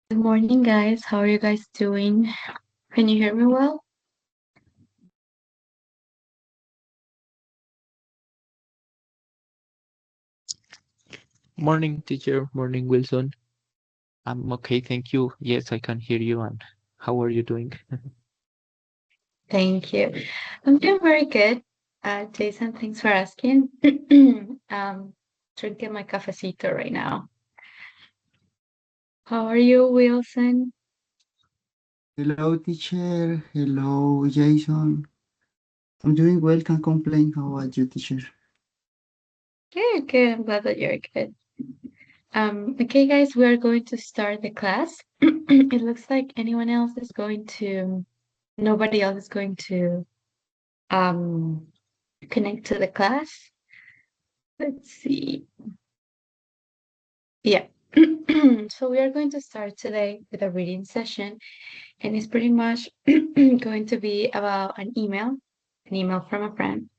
Good morning, guys. How are you guys doing? Can you hear me well? Morning, teacher. Morning, Wilson. I'm okay, thank you. Yes, I can hear you. And how are you doing? Thank you. I'm doing very good. Jason, thanks for asking. Drinking my cafecito right now. How are you, Wilson? Hello, teacher. Hello, Jason. I'm doing well, can't complain. How about you, teacher? Good, good. I'm glad that you're good. Okay, guys, we are going to start the class. It looks like nobody else is going to um connect to the class. Let's see. Yeah. So we are going to start today with a reading session, and it's pretty much going to be about an email from a friend.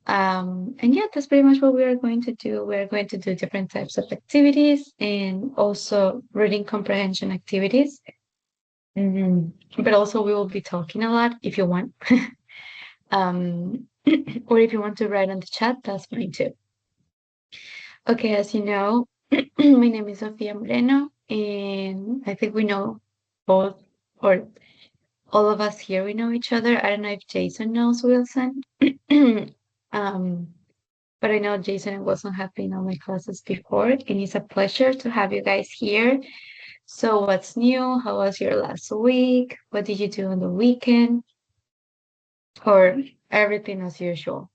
And yeah, that's pretty much what we are going to do. We are going to do different types of activities and also reading comprehension activities. But also we will be talking a lot if you want. um, or if you want to write on the chat, that's fine too. Okay, as you know, my name is Sofia Moreno, and I think we know both, or all of us here, we know each other. I don't know if Jason knows Wilson, um, but I know Jason and Wilson have been on my classes before, and it's a pleasure to have you guys here. So, what's new? How was your last week? What did you do on the weekend? Or everything as usual?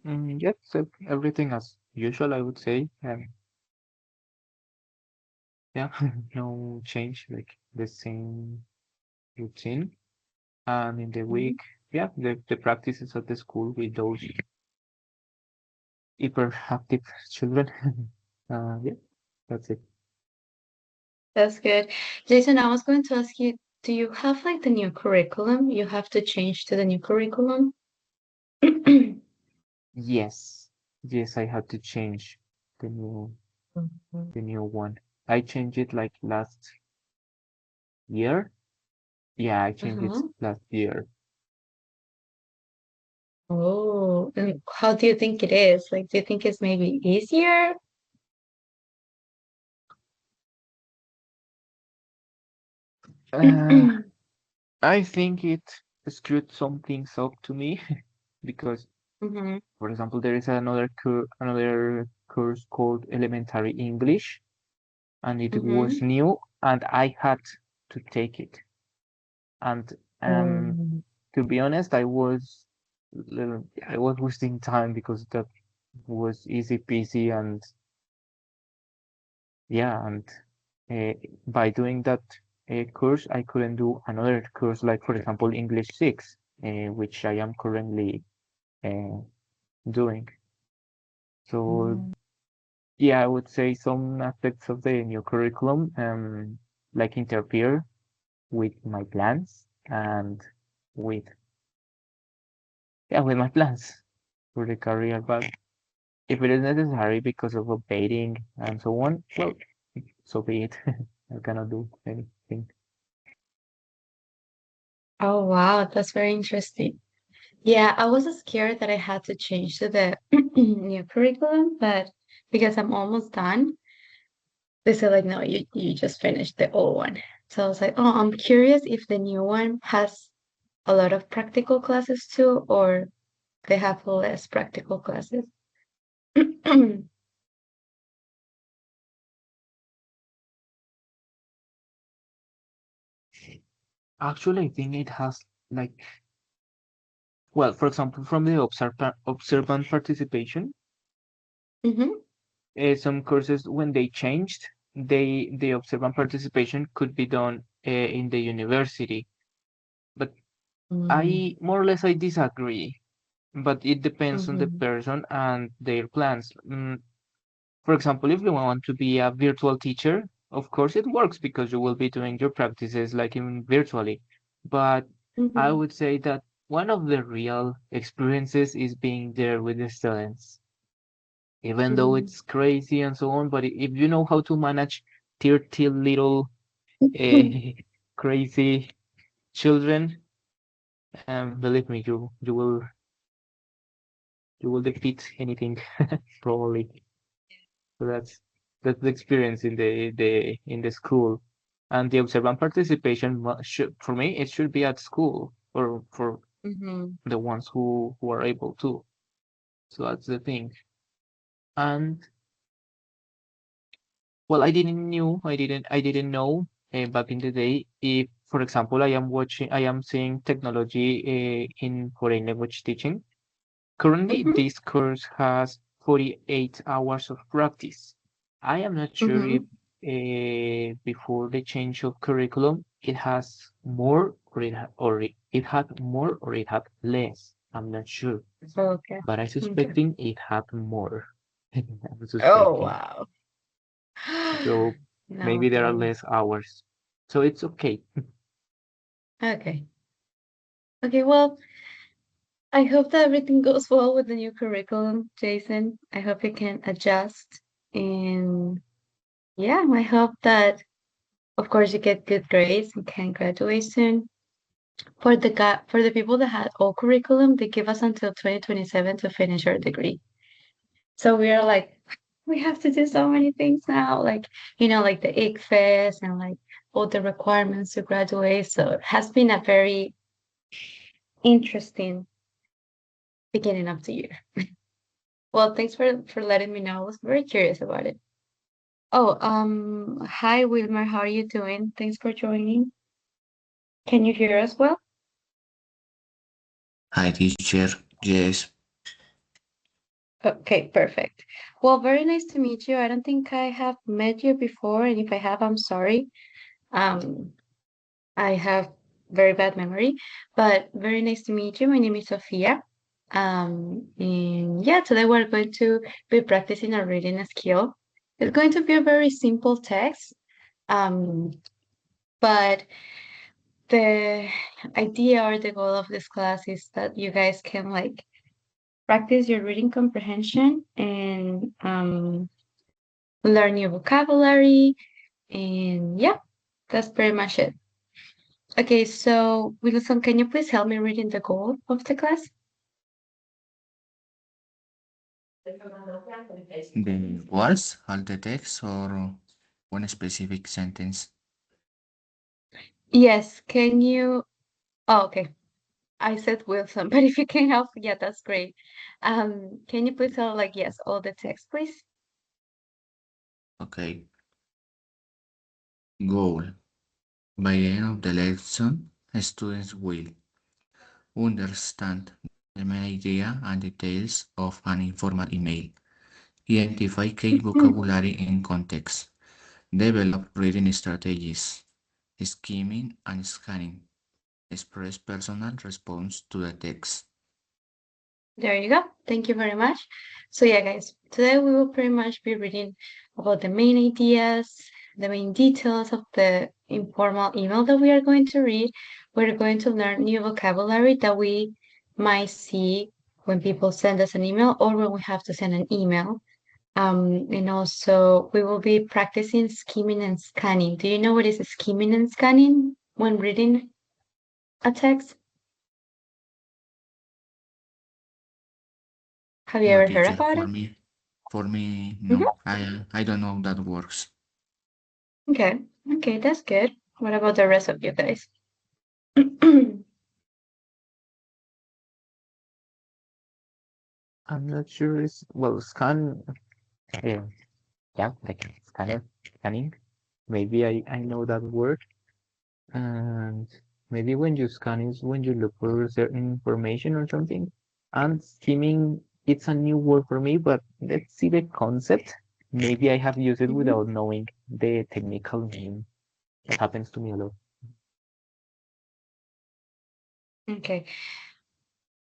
Yes, everything as usual, I would say. Yeah, no change, like the same routine. And in the week, yeah, the practices at the school with those hyperactive children. Yeah, that's it. That's good. Jason, I was going to ask you, do you have like the new curriculum? You have to change to the new curriculum? Yes, yes, I had to change the new one. I changed it like last year. Yeah, I changed it Uh-huh. last year. Oh, and how do you think it is? Like, do you think it's maybe easier? Uh, I think it screwed some things up to me because, Mm-hmm. for example, there is another course called Elementary English, and it was Mm-hmm. new, and I had to take it. And Oh. to be honest, I was wasting time because that was easy peasy, and yeah, and uh, by doing that course, I couldn't do another course like, for example, English 6, which I am currently uh, doing. So yeah, I would say some aspects of the new curriculum like interfere with my plans and with with my plans for the career. But if it is necessary because of updating and so on, well, so be it. I cannot do anything. Oh, wow, that's very interesting. Yeah, I was scared that I had to change to the new curriculum, but because I'm almost done, they said like, no, you just finished the old one. So I was like, oh, I'm curious if the new one has a lot of practical classes too, or they have less practical classes. Actually, I think it has like, well, for example, from the observant participation, Mm-hmm. some courses when they changed, the observant participation could be done in the university. But I more or less I disagree. But it depends on the Mm-hmm. person and their plans. For example, if you want to be a virtual teacher, of course it works because you will be doing your practices like in virtually. But I Mm-hmm. would say that one of the real experiences is being there with the students, even though Mm. it's crazy and so on. But if you know how to manage 30 little uh, crazy children, believe me, you will defeat anything probably. So that's the experience in the school, and the observant participation should, for me, it should be at school for Mm-hmm. the ones who are able to. So that's the thing. And well, I didn't know back in the day if, for example, I am seeing technology in foreign language teaching. Currently, Mm-hmm. this course has 48 hours of practice. I am not sure if Mm-hmm. before the change of curriculum it has more or it had more or it had less. I'm not sure, Okay. but I'm Okay. suspecting it had more. I'm Oh, suspecting. wow. So No, maybe there are okay. less hours. So it's okay. Okay. Okay, well, I hope that everything goes well with the new curriculum, Jason. I hope you can adjust. And yeah, I hope that, of course, you get good grades and can graduate soon. For the people that had old curriculum, they give us until 2027 to finish our degree. So we are like, we have to do so many things now, like, like the ICFES and like all the requirements to graduate. So it has been a very interesting beginning of the year. Well, thanks for letting me know. I was very curious about it. Oh, hi Wilmer, how are you doing? Thanks for joining. Can you hear us well? Hi, teacher. Yes. Okay, perfect. Well, very nice to meet you. I don't think I have met you before, and if I have, I'm sorry. Um, I have very bad memory, but very nice to meet you. My name is Sofia. And yeah, today we're going to be practicing a reading skill. It's going to be a very simple text. Um, but the idea or the goal of this class is that you guys can like practice your reading comprehension and learn new vocabulary. And yeah, that's pretty much it. Okay, so Wilson, can you please help me reading the goal of the class? The words, all the text, or one specific sentence? Yes, can you? Oh, okay. I said Wilson, but if you can help, yeah, that's great. Can you please tell like yes, all the text, please? Okay. Goal. By the end of the lesson, students will understand the main idea and details of an informal email, identify key vocabulary in context, develop reading strategies, skimming and scanning, express personal response to the text. There you go. Thank you very much. So yeah, guys, today we will pretty much be reading about the main ideas, the main details of the informal email that we are going to read. We're going to learn new vocabulary that we might see when people send us an email or when we have to send an email. And also we will be practicing skimming and scanning. Do you know what is skimming and scanning when reading a text? Have you No, ever heard teacher, about it? for me, Mhm. no. I don't know that works. Okay, okay, that's good. What about the rest of you guys? I'm not sure. Well, yeah, yeah, like scanning. Maybe I know that word. And maybe when you scan is when you look for certain information or something. And skimming, it's a new word for me, but let's see the concept. Maybe I have used it Mhm. without knowing the technical name. It happens to me a lot. Okay.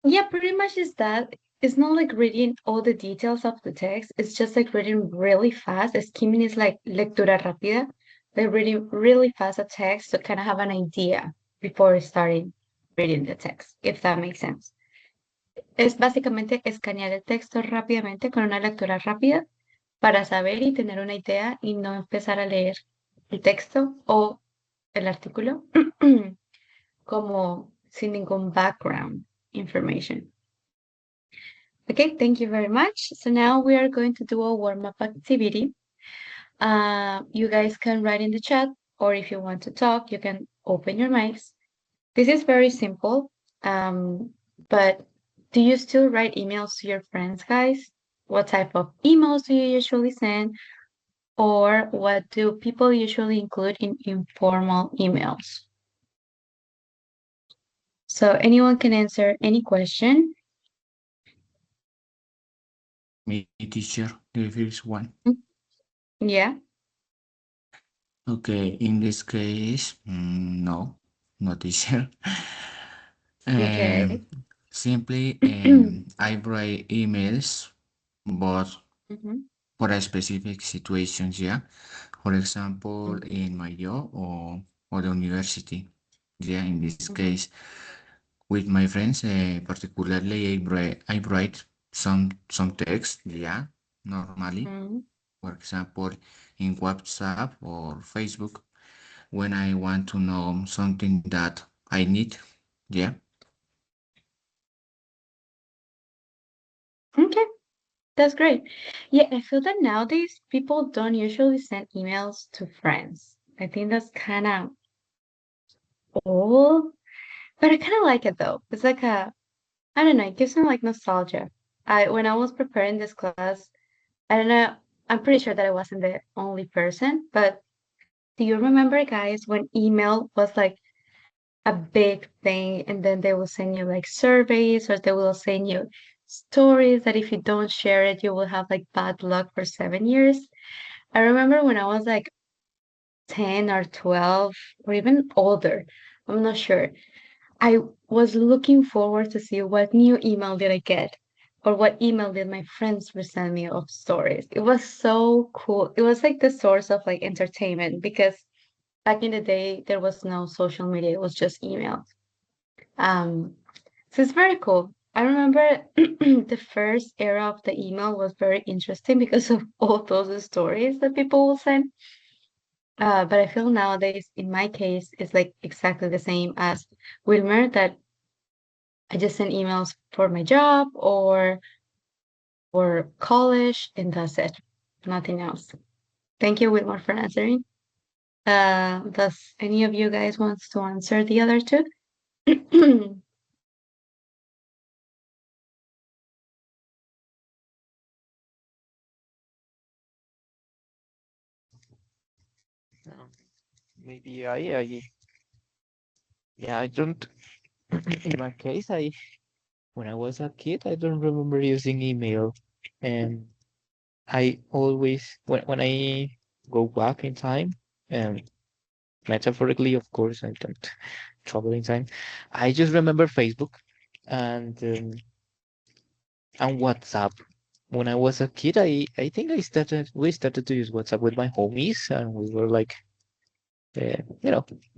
Yeah, pretty much is that. It's not like reading all the details of the text. It's just like reading really fast. Skimming is like lectura rápida, like reading really fast a text to kind of have an idea before starting. reading the text, if that makes sense. Es básicamente escanear el texto rápidamente con una lectura rápida para saber y tener una idea y no empezar a leer el texto o el artículo como sin ningún background information. Okay, thank you very much. So now we are going to do a warm-up activity. You guys can write in the chat, or if you want to talk, you can open your mics. This is very simple, but do you still write emails to your friends, guys? What type of emails do you usually send? Or what do people usually include in informal emails? So anyone can answer any question. Me, teacher, the first one. Yeah. Okay, in this case, no, not teacher. Okay. Simply, I write emails, but Mhm, for a specific situations, yeah. For example, mhm, in my job or the university, yeah. In this mhm, case, with my friends, particularly, I write some text, yeah, normally. mhm. For example, in WhatsApp or Facebook, when I want to know something that I need, yeah. Okay, that's great. Yeah, I feel that nowadays people don't usually send emails to friends. I think that's kind of old, but I kind of like it though. It's like I don't know, it gives me like nostalgia. When I was preparing this class, I don't know, I'm pretty sure that I wasn't the only person, but do you remember, guys, when email was like a big thing, and then they will send you like surveys or they will send you stories that if you don't share it, you will have like bad luck for 7 years. I remember when I was like 10 or 12 or even older, I'm not sure. I was looking forward to see what new email did I get or what email did my friends send me of stories. It was so cool. It was like the source of like entertainment because back in the day there was no social media, it was just email. Um, so it's very cool. I remember the first era of the email was very interesting because of all those stories that people will send. But I feel nowadays, in my case, it's like exactly the same as Wilmer, that I just send emails for my job or college, and that's it. Nothing else. Thank you, Wilmer, for answering. Does any of you guys wants to answer the other two? Um, maybe yeah, I don't. In my case, when I was a kid, I don't remember using email, and I always when I go back in time, and metaphorically, of course, I don't travel in time. I just remember Facebook and WhatsApp. When I was a kid, I think we started to use WhatsApp with my homies, and we were like,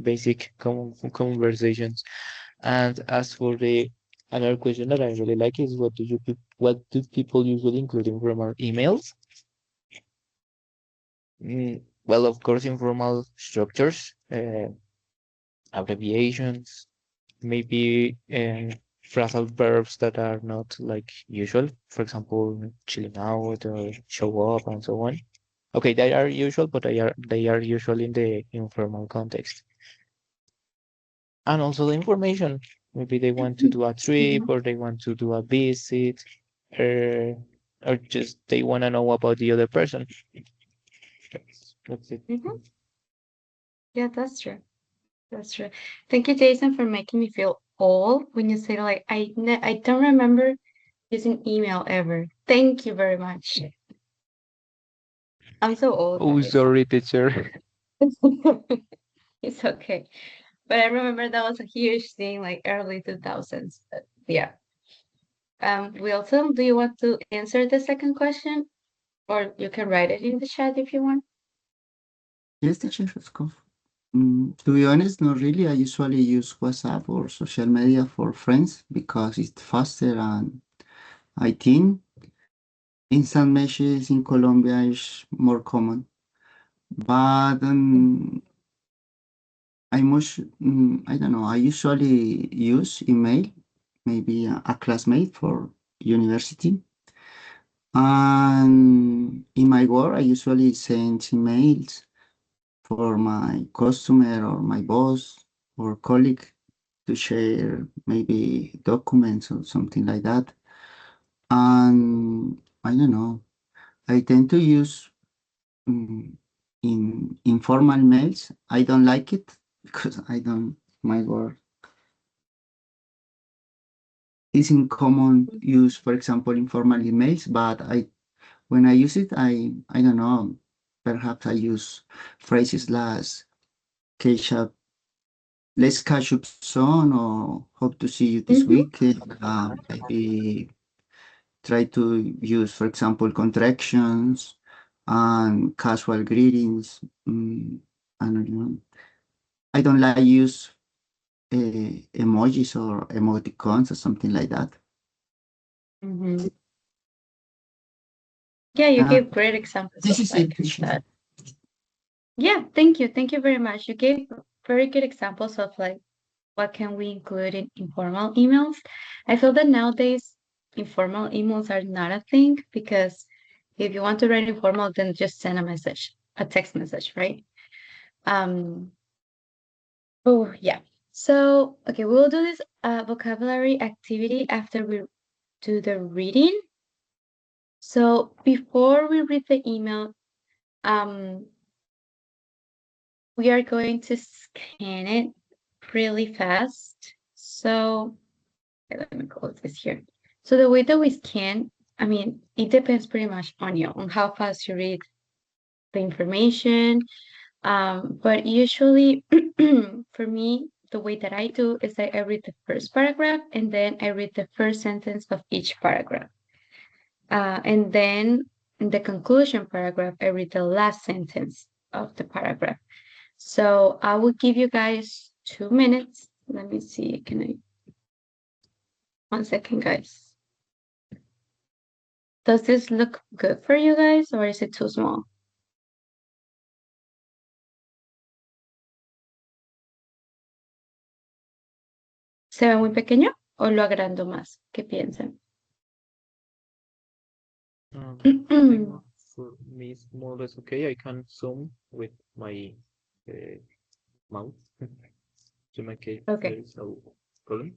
basic conversations. And as for the another question that I really like is what do people usually include in formal emails? Well, of course, informal structures, abbreviations, maybe phrasal verbs that are not like usual. For example, chilling out or show up and so on. Okay, they are usual, but they are usual in the informal context. And also the information. Maybe they want to do a trip Mhm, or they want to do a visit, or or just they want to know about the other person. That's it. mhm. Yeah, that's true. That's true. Thank you, Jason, for making me feel old when you say like I don't remember using email ever. Thank you very much. I'm so old, Oh, guys. sorry, teacher. It's okay. But I remember that was a huge thing, like early 2000s. But yeah. Wilson, do you want to answer the second question? Or you can write it in the chat if you want. Yes, teacher, of course. To be honest, not really. I usually use WhatsApp or social media for friends because it's faster, and I think instant messages in Colombia is more common. But I don't know, I usually use email, maybe a classmate for university. And in my work, I usually send emails for my customer or my boss or colleague to share maybe documents or something like that. And I don't know, I tend to use in informal mails. I don't like it because I don't, my work is in common use, for example, informal emails, but when I use it, I don't know, perhaps I use phrases like catch up, let's catch up soon, or hope to see you this Mm-hmm. weekend. Maybe try to use, for example, contractions and casual greetings. I don't know. I don't like use emojis or emoticons or something like that. Mm-hmm. Yeah, you Uh, gave great examples this of is like it. that. Yeah, thank you. Thank you very much. You gave very good examples of like what can we include in informal emails. I feel that nowadays informal emails are not a thing because if you want to write informal, then just send a message, a text message, right? Um, oh yeah. So okay, we'll do this vocabulary activity after we do the reading. So before we read the email, um, we are going to scan it really fast. So okay, let me close this here. So the way that we scan, I mean, it depends pretty much on you, on how fast you read the information. But usually, for me, the way that I do is that I read the first paragraph and then I read the first sentence of each paragraph. And then in the conclusion paragraph, I read the last sentence of the paragraph. So I will give you guys 2 minutes. Let me see. Can I? 1 second, guys. Does this look good for you guys or is it too small? ¿Se ve muy pequeño o lo agrando más? ¿Qué piensan? I think for me it's more or less okay. I can zoom with my uh, mouse to make it there Okay. is no problem.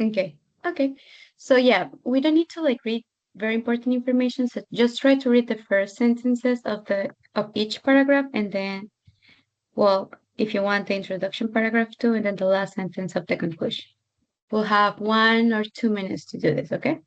Okay. Okay. So yeah, we don't need to like read very important information. So just try to read the first sentences of each paragraph and then, well, if you want the introduction paragraph too, and then the last sentence of the conclusion. We'll have 1 or 2 minutes to do this, okay?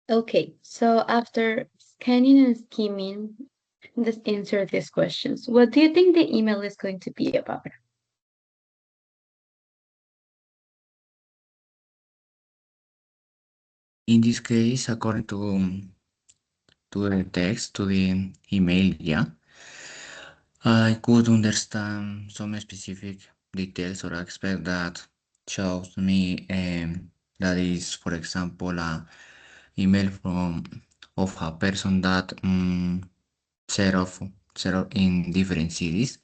Okay, so after scanning and skimming, let's answer these questions. What do you think the email is going to be about? In this case, according to the text, to the email, yeah, I could understand some specific details or aspect that shows me that is, for example, a email from of a person that set up in different cities.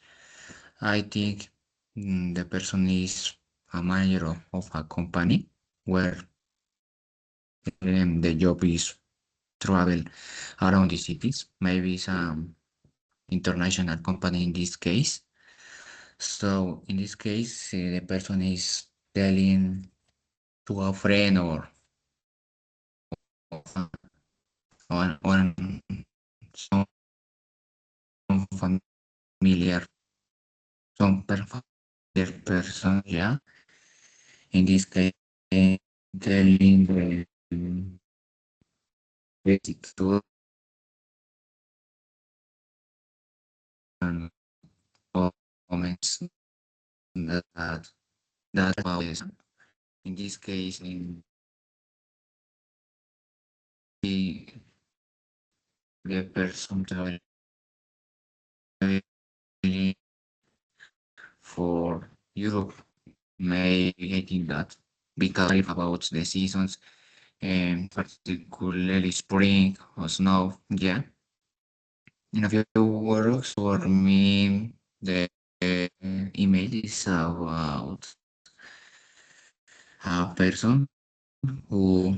I think the person is a manager of a company where the job is travel around the cities. Maybe it's an international company in this case. So in this case, the person is telling to a friend or some familiar, some familiar person, yeah. In this case, telling the basic tools and comments that that about this. In this case, in the person traveling for Europe, maybe I think that because about the seasons, particularly spring or snow, yeah. In a few words, for me, the email is about a person who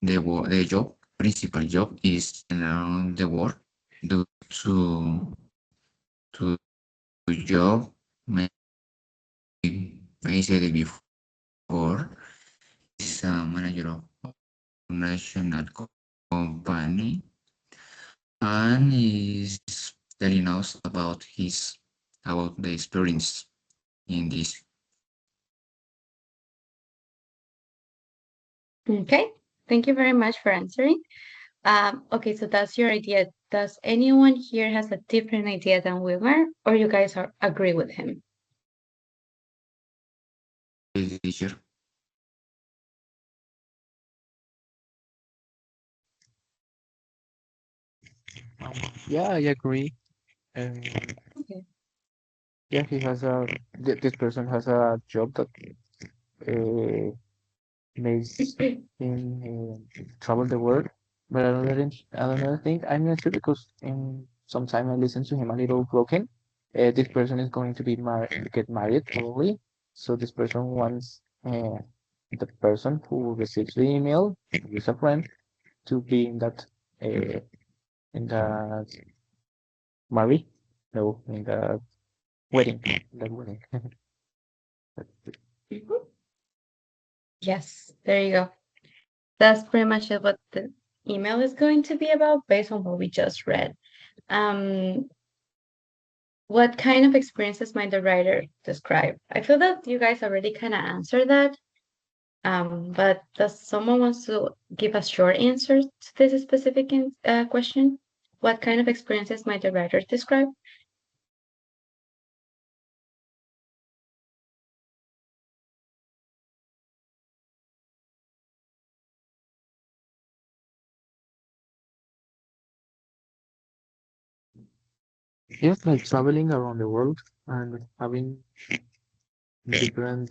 the job, principal job is around the world due to job, maybe I said it before, is a manager of national company and is telling us about the experience in this. Okay, thank you very much for answering. Okay, so that's your idea. Does anyone here has a different idea than Wilmer, or you guys are agree with him? Teacher. Yeah, I agree. And Okay. yeah, this person has a job that uh, makes him travel the world. But another thing, I'm not sure because in some time I listened to him a little broken. This person is going to get married probably. So this person wants the person who receives the email, who is a friend, to be uh, in that marry, no, in the wedding, that wedding. Mhm. Yes, there you go. That's pretty much what the email is going to be about based on what we just read. Um, what kind of experiences might the writer describe? I feel that you guys already kind of answered that. But does someone wants to give a short answer to this specific question? What kind of experiences might the writer describe? Yes, like traveling around the world and having different,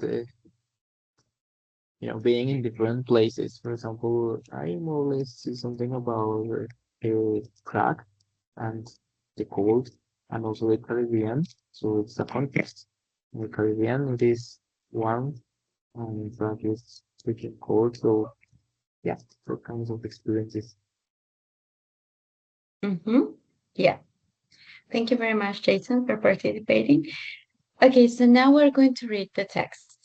being in different places. For example, I more or less see something about Prague and the cold and also the Caribbean. So it's a contrast. In the Caribbean, it is warm and Prague is pretty cold. So yeah, all kinds of experiences. Mm-hmm. Yeah. Thank you very much, Jason, for participating. Okay, so now we're going to read the text.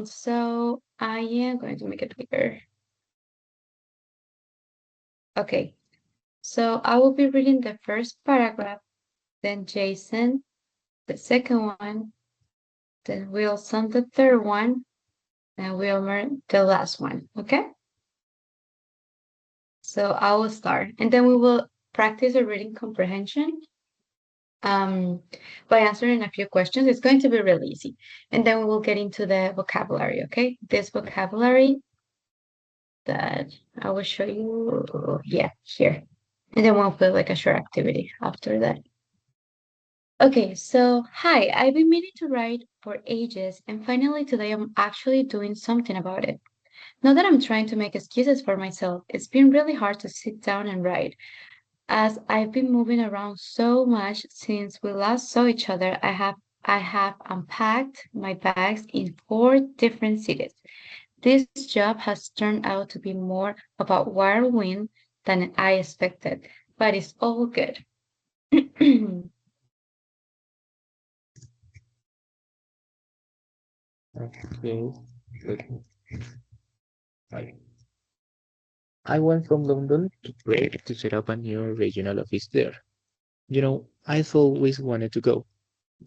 So I am going to make it bigger. Okay, so I will be reading the first paragraph, then Jason, the second one, then Wilson, the third one, and Wilmer, the last one. Okay? So I will start, and then we will practice a reading comprehension um, by answering a few questions. It's going to be really easy. And then we will get into the vocabulary, okay? This vocabulary that I will show you, yeah, here. And then we'll put like a short activity after that. Okay, so hi, I've been meaning to write for ages, and finally today I'm actually doing something about it. Not that I'm trying to make excuses for myself, it's been really hard to sit down and write. As I've been moving around so much since we last saw each other, I have unpacked my bags in 4 different cities. This job has turned out to be more about whirlwind than I expected, but it's all good. Okay. Let me- I I went from London to Prague to set up a new regional office there. I've always wanted to go,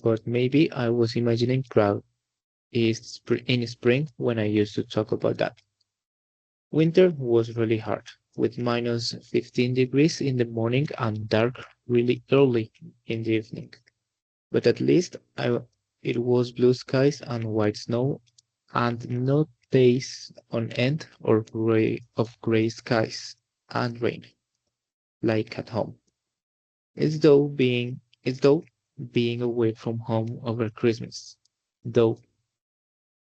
but maybe I was imagining Prague in spring when I used to talk about that. Winter was really hard, with minus 15 degrees in the morning and dark really early in the evening. But at least it was blue skies and white snow, and no days on end of gray skies and rain, like at home. It's though being away from home over Christmas, though,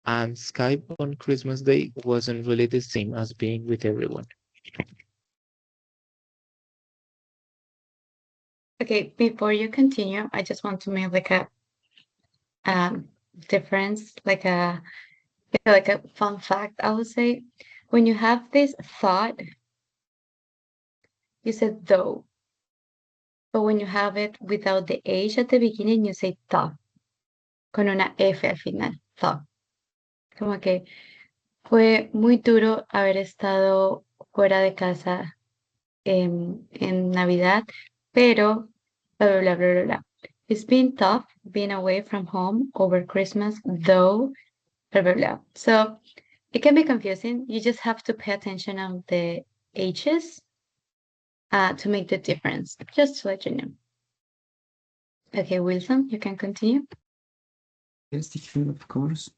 and Skype on Christmas Day wasn't really the same as being with everyone. Okay, before you continue, I just want to make like a um, difference, like a fun fact, I would say. When you have this thought, you said though, but when you have it without the H at the beginning, you say ta, con una F al final, ta. Como que fue muy duro haber estado fuera de casa en Navidad, pero bla, bla, bla, bla, bla, bla. It's been tough being away from home over Christmas, though, blah, blah, blah. So it can be confusing. You just have to pay attention on the H's to make the difference, just to let you know. Okay, Wilson, you can continue. Yes, teacher, of course.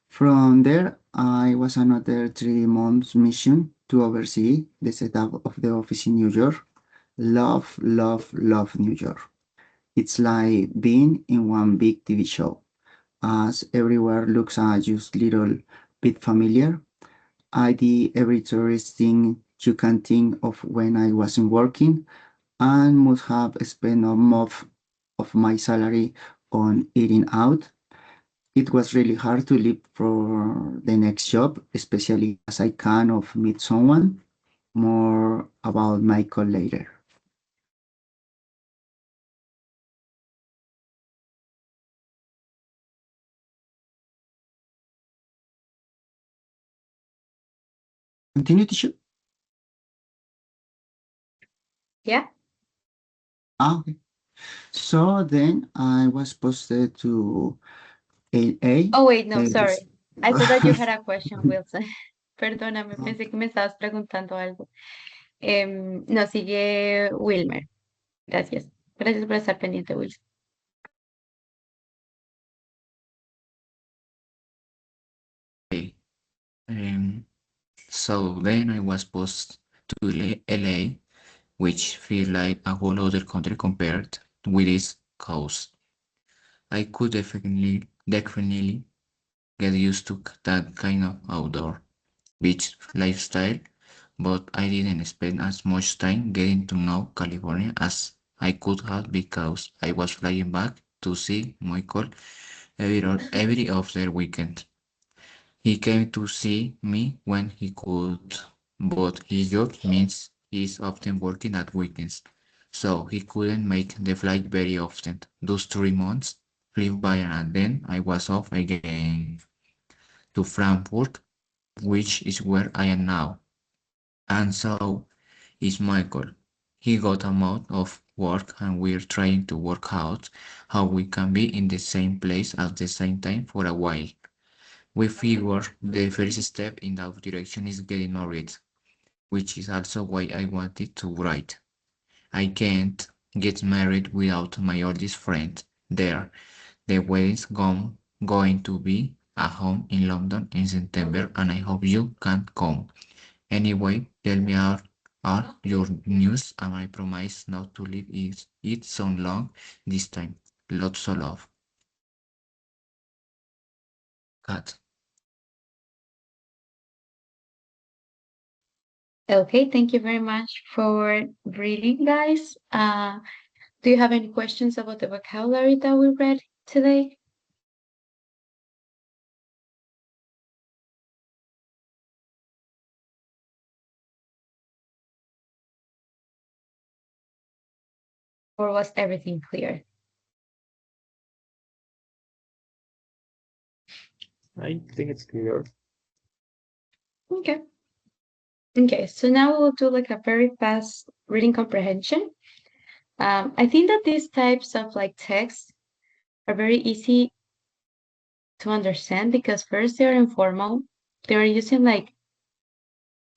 From there, I was another 3 months mission to oversee the setup of the office in New York. Love, love, love New York. It's like being in one big TV show, as everywhere looks just little bit familiar. I did every tourist thing you can think of when I wasn't working, and must have spent most of my salary on eating out. It was really hard to leave for the next job, especially as I kind of meet someone. More about Michael later. Continue, teacher. Yeah. Okay. So then I was posted to LA. Oh, wait, no, Yes. sorry. I thought that you had a question, Wilson. Perdóname, pensé que me estabas preguntando algo. No, sigue Wilmer. Gracias. Gracias por estar pendiente, Wilson. Okay. Um, so then I was posted to LA, which feels like a whole other country compared with its coast. I could definitely get used to that kind of outdoor beach lifestyle, but I didn't spend as much time getting to know California as I could have because I was flying back to see Michael every other weekend. He came to see me when he could, but his job means he's often working at weekends, so he couldn't make the flight very often. Those 3 months flew by and then I was off again to Frankfurt, which is where I am now. And so is Michael. He got out of work and we're trying to work out how we can be in the same place at the same time for a while. We figure the first step in that direction is getting married. which is also why I wanted to write. I can't get married without my oldest friend there. The wedding's going to be at home in London in September, and I hope you can come. Anyway, tell me are your news, and I promise not to leave it so long this time. Lots of love. Cat. Okay, thank you very much for reading, guys. Do you have any questions about the vocabulary that we read today? Or was everything clear? I think it's clear. Okay. Okay, so now we'll do like a very fast reading comprehension. I think that these types of like texts are very easy to understand because first they're informal. They're using like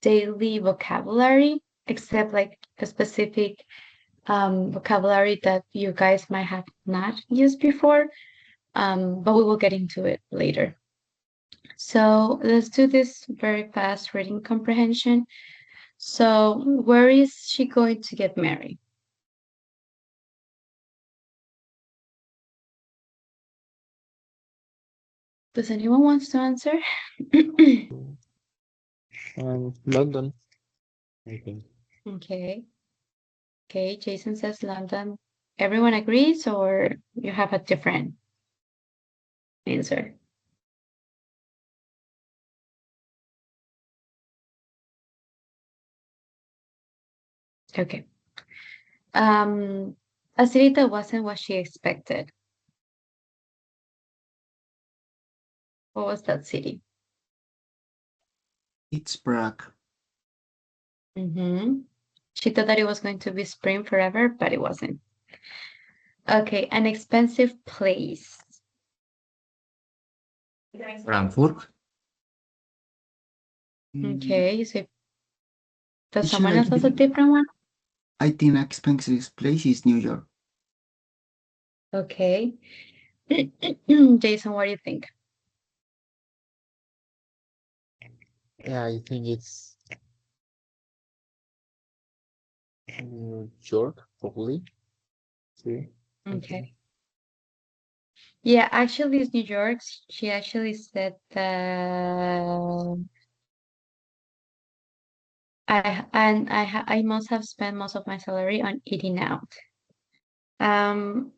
daily vocabulary, except like a specific vocabulary that you guys might have not used before. But we will get into it later. So let's do this very fast reading comprehension. So where is she going to get married? Does anyone wants to answer? London, I think. Okay. Okay, Jason says London. Everyone agrees, or you have a different answer? Okay. A city that wasn't what she expected. What was that city? It's Prague. Mm-hmm. She thought that it was going to be spring forever, but it wasn't. Okay, an expensive place. Frankfurt. Okay, so does Actually, someone else has a different one? I think expensive place is New York. Okay. Jason, what do you think? Yeah, I think it's New York, probably. See? Okay. Yeah, actually, it's New York. She actually said that I must have spent most of my salary on eating out. Um,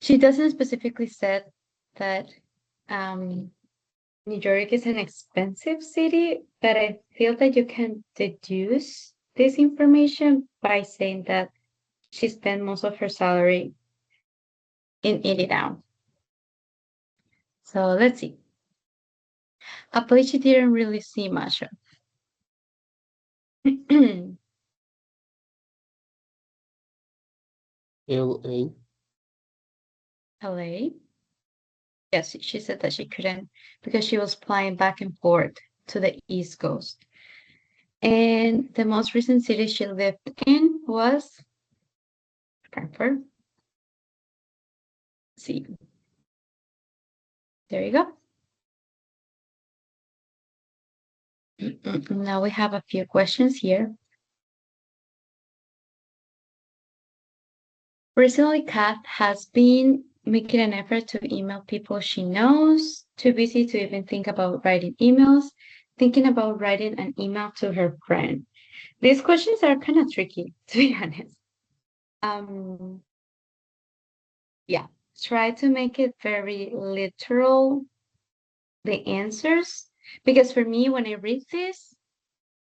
she doesn't specifically said that um New York is an expensive city, but I feel that you can deduce this information by saying that she spent most of her salary in eating out. So let's see. A place she didn't really see much of. LA. LA. Yes, she said that she couldn't because she was flying back and forth to the East Coast. And the most recent city she lived in was Frankfurt. Let's see. There you go. Now we have a few questions here. Recently, Kat has been making an effort to email people she knows, too busy to even think about writing emails, thinking about writing an email to her friend. These questions are kind of tricky, to be honest. Um, yeah, try to make it very literal, the answers, because for me, when I read this,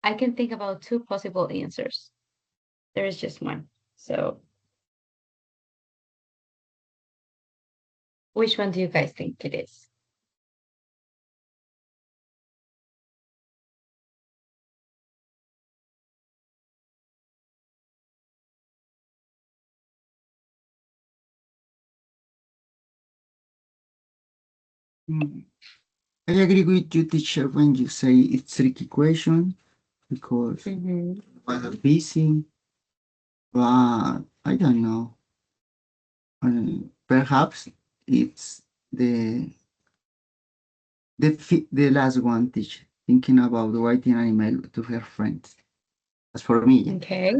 I can think about two possible answers. There is just one. So, which one do you guys think it is? Mm, I agree with you, teacher, when you say it's tricky question because Mm-hmm. I was busy, but I don't know. Perhaps it's the the last one teacher thinking about writing an email to her friends. As for me, yeah. Okay.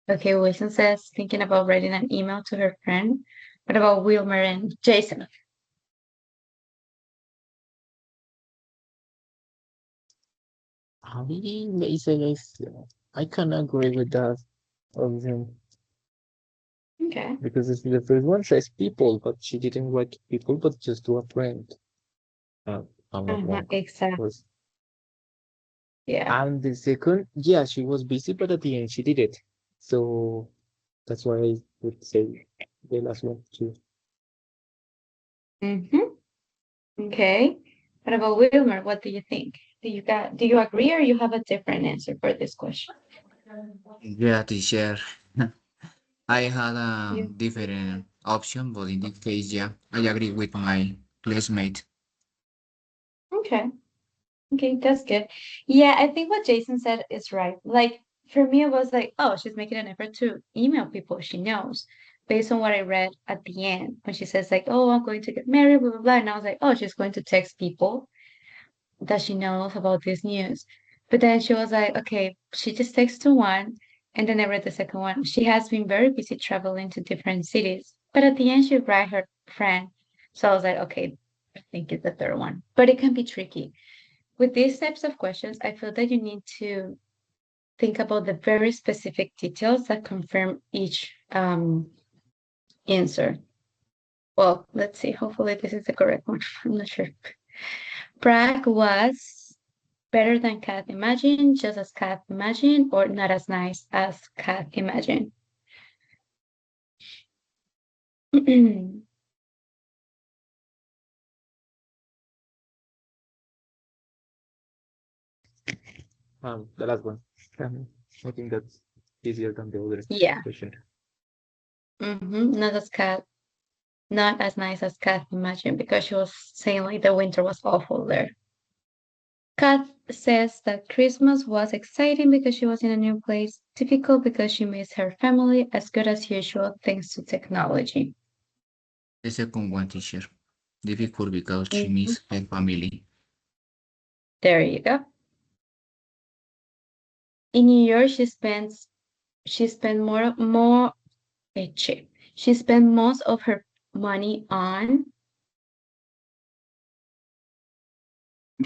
Okay, Wilson says thinking about writing an email to her friend. What about Wilmer and Jason? I may say I can agree with that of them Okay. because it's the first one says people, but she didn't write to people, but just to a friend. I'm not Uh-huh, wrong. exactly. Was Yeah. and the second, yeah, she was busy, but at the end she did it. So that's why I would say the last one too. Mm-hmm. Okay. What about Wilmer? What do you think? Do you agree or you have a different answer for this question? Yeah, teacher. I had a Yeah. different option, but in this case, yeah, I agree with my classmate. Okay. Okay, that's good. Yeah, I think what Jason said is right. Like for me, it was like, oh, she's making an effort to email people she knows based on what I read at the end when she says like, oh, I'm going to get married, blah, blah, blah. And I was like, oh, she's going to text people that she knows about this news. But then she was like, okay, she just texted one. And then I read the second one. She has been very busy traveling to different cities. But at the end, she write her friend. So I was like, okay, I think it's the third one. But it can be tricky. With these types of questions, I feel that you need to think about the very specific details that confirm each answer. Well, let's see. Hopefully, this is the correct one. I'm not sure. Prague was better than Cat Imagine, just as Cat Imagine, or not as nice as Cat Imagine. The last one. I think that's easier than the other Yeah. question. Not as Cat, not as nice as Cat Imagine, because she was saying like the winter was awful there. Kat says that Christmas was exciting because she was in a new place, difficult because she missed her family, as good as usual thanks to technology. The second one, teacher. Difficult because she Mhm. missed her family. There you go. In New York, she spent she spent most of her money on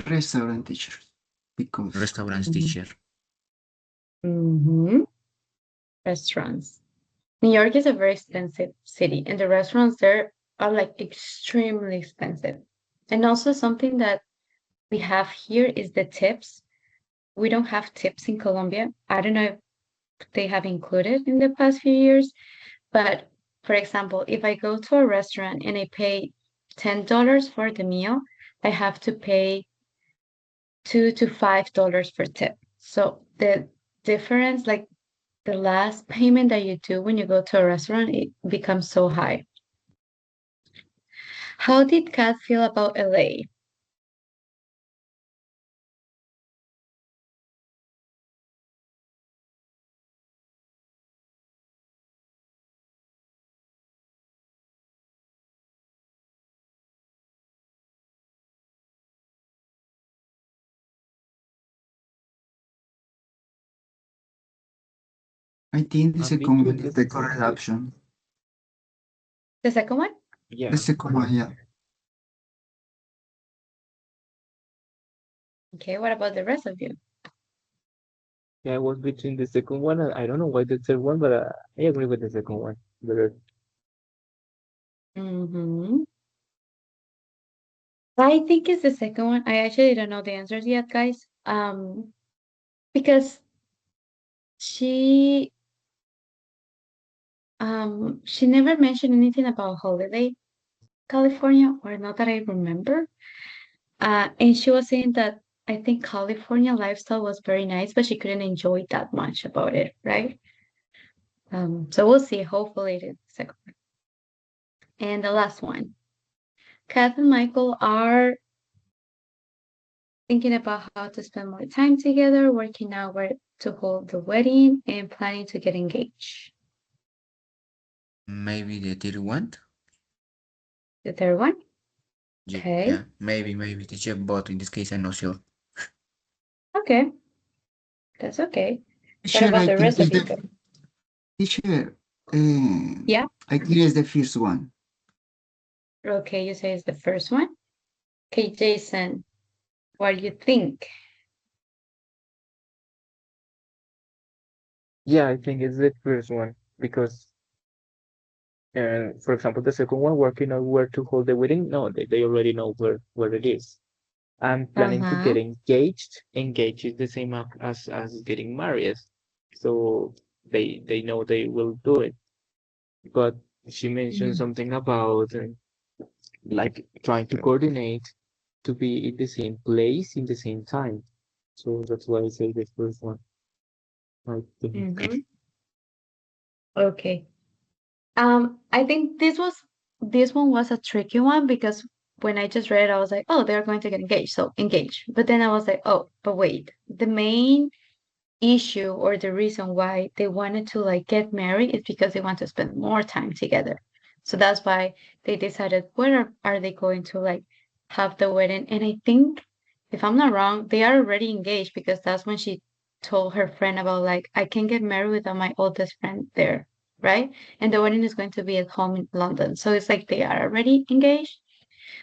Restaurant teachers because Restaurants, Mhm. teacher. Mhm. Restaurants. New York is a very expensive city, and the restaurants there are like extremely expensive. And also something that we have here is the tips. We don't have tips in Colombia. I don't know if they have included in the past few years, but for example, if I go to a restaurant and I pay $10 for the meal, I have to pay $2 to $5 for tip. So the difference, like the last payment that you do when you go to a restaurant, it becomes so high. How did Kat feel about LA? I think the I'm second one between is this. the correct option. The second one? The Yeah, second one, yeah. Okay, what about the rest of you? yeah, I was between the second one. I don't know why the third one, but I agree with the second one. Better. Mm-hmm. I think it's the second one. I actually don't know the answers yet, guys. Because she she never mentioned anything about holiday California, or not that I remember. And she was saying that I think California lifestyle was very nice, but she couldn't enjoy that much about it, right? So we'll see. Hopefully it is the second one. And the last one. Kath and Michael are thinking about how to spend more time together, working out where to hold the wedding, and planning to get engaged. Maybe the third one? The third one? Yeah, Okay. maybe teacher, but in this case, I'm not sure. Okay. That's okay. What Teacher, about I the think rest of is you the guys? teacher. Yeah. I think it's the first one. Okay, you say it's the first one. Okay, Jason, what do you think? Yeah, I think it's the first one because, for example, the second one, working out where to hold the wedding. No, they already know where it is. I'm planning to get Uh-huh. engaged. Engaged is the same as getting married, so they know they will do it. But she mentioned Mhm. something about like trying to coordinate to be in the same place in the same time. So that's why I say the first one. I think. Mhm. Okay. I think this one was a tricky one because when I just read it, I was like, oh, they're going to get engaged, so engage. But then I was like, oh, but wait, the main issue or the reason why they wanted to like get married is because they want to spend more time together. So that's why they decided where are they going to like have the wedding. And I think if I'm not wrong, they are already engaged because that's when she told her friend about like I can get married without my oldest friend there, right? And the wedding is going to be at home in London. So it's like they are already engaged.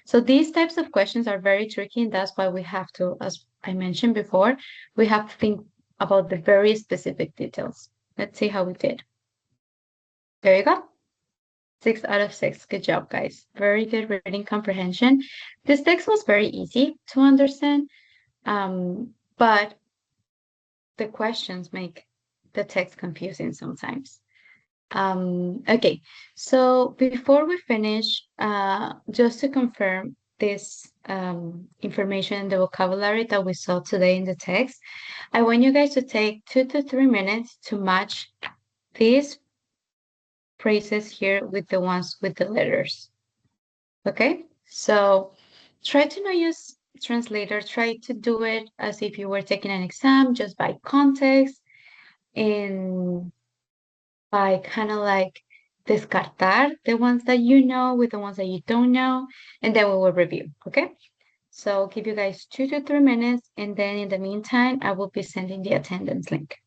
So these types of questions are very tricky, and that's why we have to, as I mentioned before, we have to think about the very specific details. Let's see how we did. There you go. 6 out of 6. Good job, guys. Very good reading comprehension. This text was very easy to understand, but the questions make the text confusing sometimes. Okay, so before we finish, just to confirm this information, the vocabulary that we saw today in the text, I want you guys to take 2 to 3 minutes to match these phrases here with the ones with the letters. Okay, so try to not use translator, try to do it as if you were taking an exam, just by context and by kind of like descartar the ones that you know with the ones that you don't know, and then we will review. Okay. So I'll give you guys 2 to 3 minutes, and then in the meantime, I will be sending the attendance link.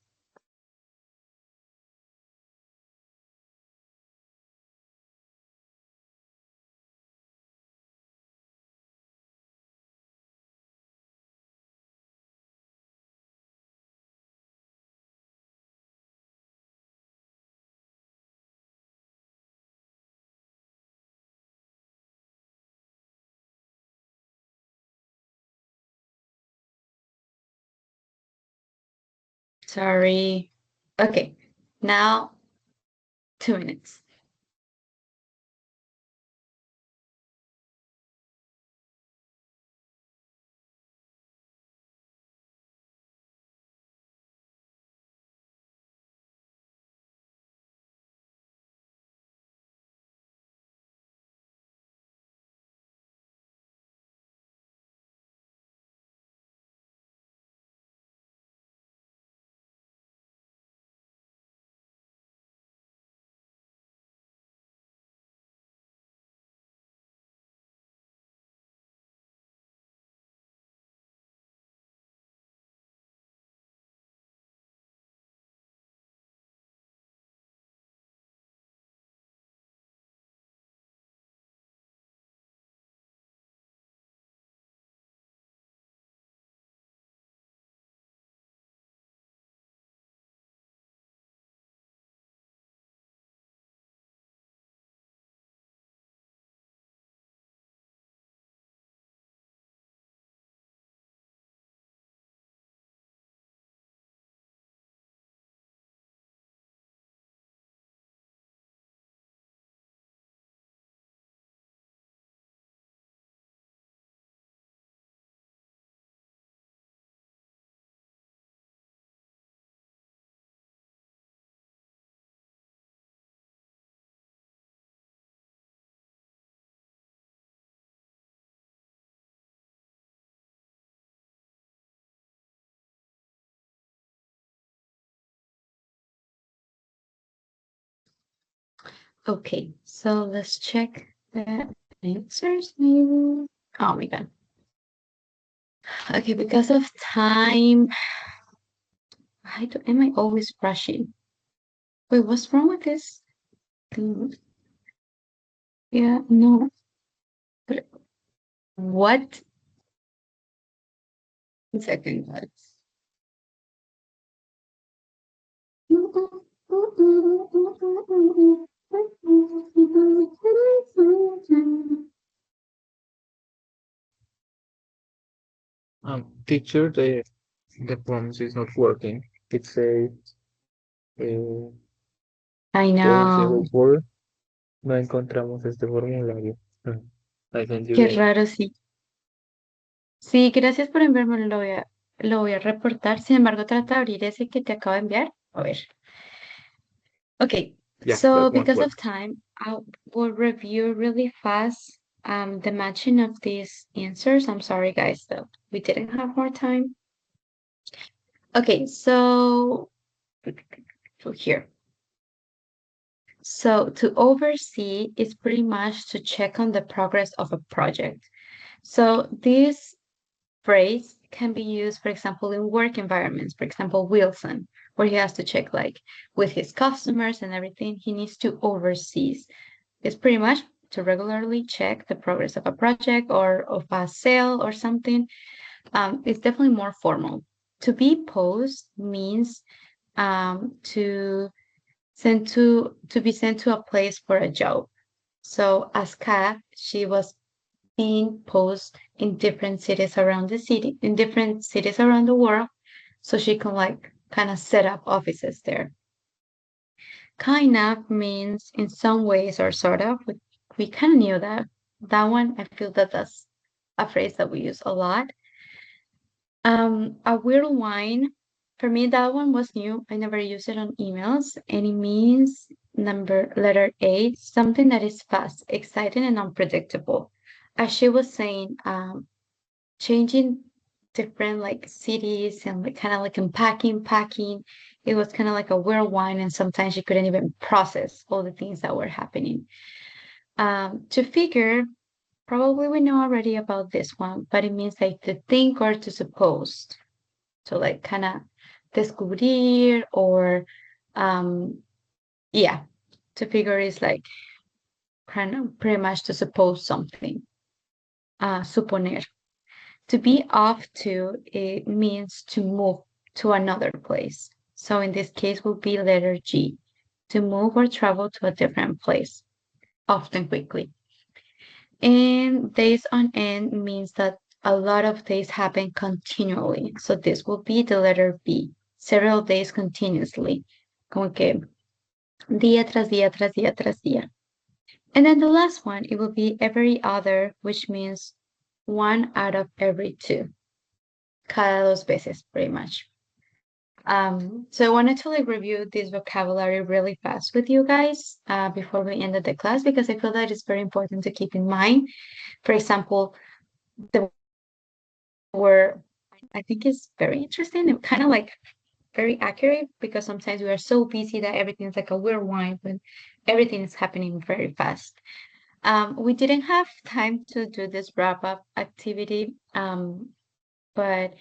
Sorry. Okay. Now 2 minutes. Okay, so let's check the answers maybe. Oh my God. Okay, because of time, am I always rushing? Wait, what's wrong with this thing? Yeah, no. But what? 1 second, guys. Teacher, the prompts is not working. It says I unstable know. word. No encontramos este formulario. I sent you Qué the raro, sí. Sí, gracias por enviármelo. Lo voy a reportar. Sin embargo, trata de abrir ese que te acabo de enviar. A ver. Okay, yeah, so that one because of works. time, I will review really fast the matching of these answers. I'm sorry, guys, though. We didn't have more time. Okay, so here. So to oversee is pretty much to check on the progress of a project. So this phrase can be used, for example, in work environments. For example, Wilson, where he has to check like with his customers and everything, he needs to oversee. It's pretty much to regularly check the progress of a project or of a sale or something. It's definitely more formal. To be post means to to be sent to a place for a job. So as Kat, she was being posted in different cities around the city, in different cities around the world, so she can like kind of set up offices there. Kind of means in some ways or sort of. We kind of knew that. That one, I feel that that's a phrase that we use a lot. A weird wine, for me, that one was new. I never use it on emails, and it means letter A, something that is fast, exciting, and unpredictable. As she was saying, changing different like cities and like kind of like unpacking, packing. It was kind of like a whirlwind, and sometimes you couldn't even process all the things that were happening. To figure, probably we know already about this one, but it means like to think or to suppose. So like kind of descubrir or yeah, to figure is like kind of pretty much to suppose something. Suponer. To be off to, it means to move to another place. So in this case will be letter G, to move or travel to a different place, often quickly. And days on end means that a lot of days happen continually. So this will be the letter B, several days continuously. Como que día tras día tras día tras día. And then the last one, it will be every other, which means one out of every two. Cada dos veces, pretty much. So I wanted to like review this vocabulary really fast with you guys before we ended the class because I feel that it's very important to keep in mind. For example, the word I think is very interesting and kind of like very accurate because sometimes we are so busy that everything's like a whirlwind when everything is happening very fast. We didn't have time to do this wrap up activity, but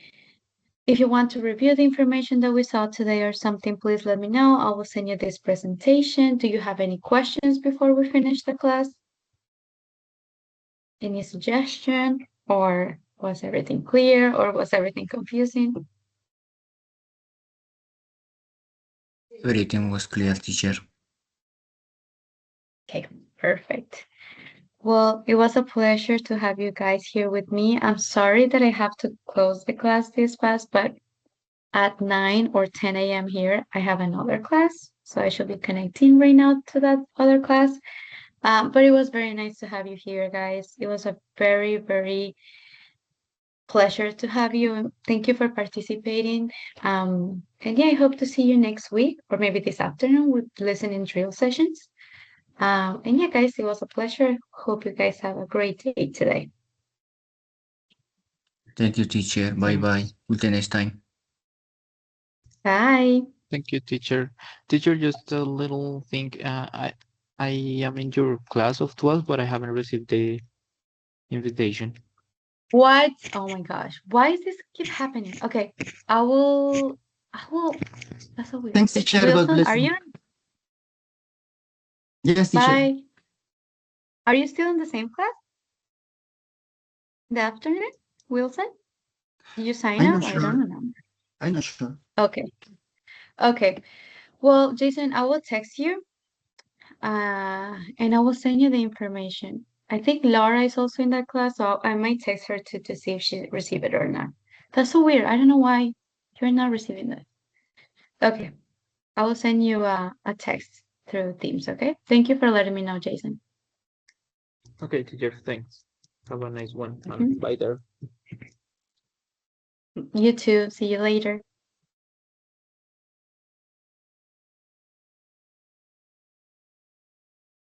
if you want to review the information that we saw today or something, please let me know. I will send you this presentation. Do you have any questions before we finish the class? Any suggestion? Or was everything clear or was everything confusing? Everything was clear, teacher. Okay, perfect. Well, it was a pleasure to have you guys here with me. I'm sorry that I have to close the class this fast, but at 9 or 10 a.m. here, I have another class. So I should be connecting right now to that other class. But it was very nice to have you here, guys. It was a very, very pleasure to have you. Thank you for participating. And yeah, I hope to see you next week or maybe this afternoon with listening drill sessions. And yeah, guys, it was a pleasure. Hope you guys have a great day today. Thank you, teacher. Bye bye. Until next time. Bye. Thank you, teacher. Teacher, just a little thing. I am in your class of 12, but I haven't received the invitation. What? Oh my gosh. Why does this keep happening? Okay. I will. That's so weird. Thanks, teacher. God Wilson, bless are you. you? Yes, teacher. Bye. Are you still in the same class? The afternoon? Wilson? Did you sign I'm up? not I don't sure. remember. I'm not sure. Okay. Okay. Well, Jason, I will text you, and I will send you the information. I think Laura is also in that class, so I might text her to see if she received it or not. That's so weird. I don't know why you're not receiving that. Okay. I will send you a text through Teams, okay? Thank you for letting me know, Jason. Okay, teacher, thanks. Have a nice one. Mhm. Bye there. You too. See you later.